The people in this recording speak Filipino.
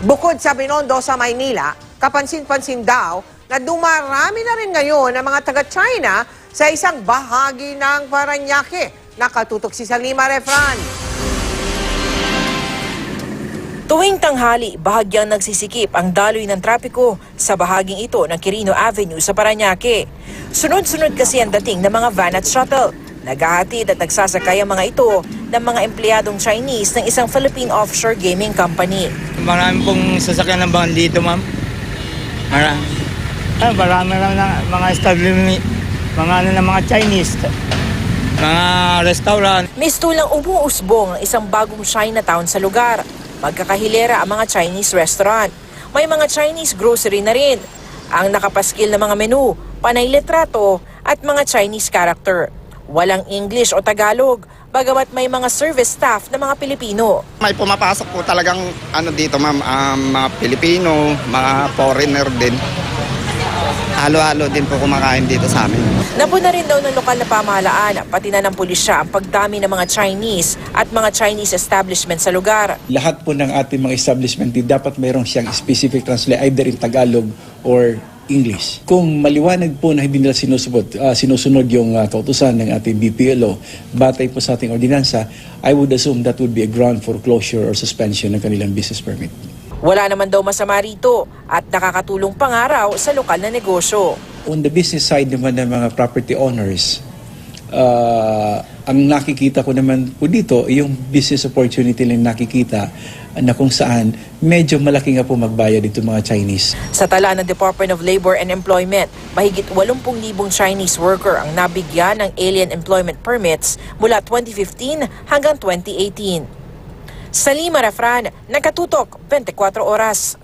Bukod sa Binondo sa Maynila, kapansin-pansin daw na dumarami na rin ngayon ang mga taga-China sa isang bahagi ng Parañaque. Nakatutok si Salima Refran. Tuwing tanghali, bahagyang nagsisikip ang daloy ng trapiko sa bahaging ito ng Quirino Avenue sa Parañaque. Sunod-sunod kasi ang dating ng mga van at shuttle. Naghahatid at nagsasakay ang mga ito ng mga empleyadong Chinese ng isang Philippine offshore gaming company. Marami pong sasakyan ng van dito, ma'am. Marami lang na mga establishment, mga Chinese, mga restaurant. Mistulang umuusbong ang isang bagong Chinatown sa lugar. Magkakahilera ang mga Chinese restaurant. May mga Chinese grocery na rin. Ang nakapaskil na mga menu, panay litrato at mga Chinese character. Walang English o Tagalog, bagamat may mga service staff na mga Pilipino. May pumapasok po talagang dito, ma'am, mga Pilipino, mga foreigner din. Halo-halo din po kumakain dito sa amin. Napuna rin daw ng lokal na pamahalaan, pati na ng pulisya ang pagdami ng mga Chinese at mga Chinese establishment sa lugar. Lahat po ng ating mga establishment dapat mayroong siyang specific translate either in Tagalog or English. Kung maliwanag po na hindi nila sinusunod yung kautusan ng ating BPLO, batay po sa ating ordinansa, I would assume that would be a ground for closure or suspension ng kanilang business permit. Wala naman daw masama rito at nakakatulong pangaraw sa lokal na negosyo. On the business side naman ng mga property owners, ang nakikita ko naman po dito, yung business opportunity lang nakikita na kung saan medyo malaki nga po magbayad dito mga Chinese. Sa tala ng Department of Labor and Employment, mahigit 80,000 Chinese worker ang nabigyan ng alien employment permits mula 2015 hanggang 2018. Salima Refran, Nakatutok, 24 Oras.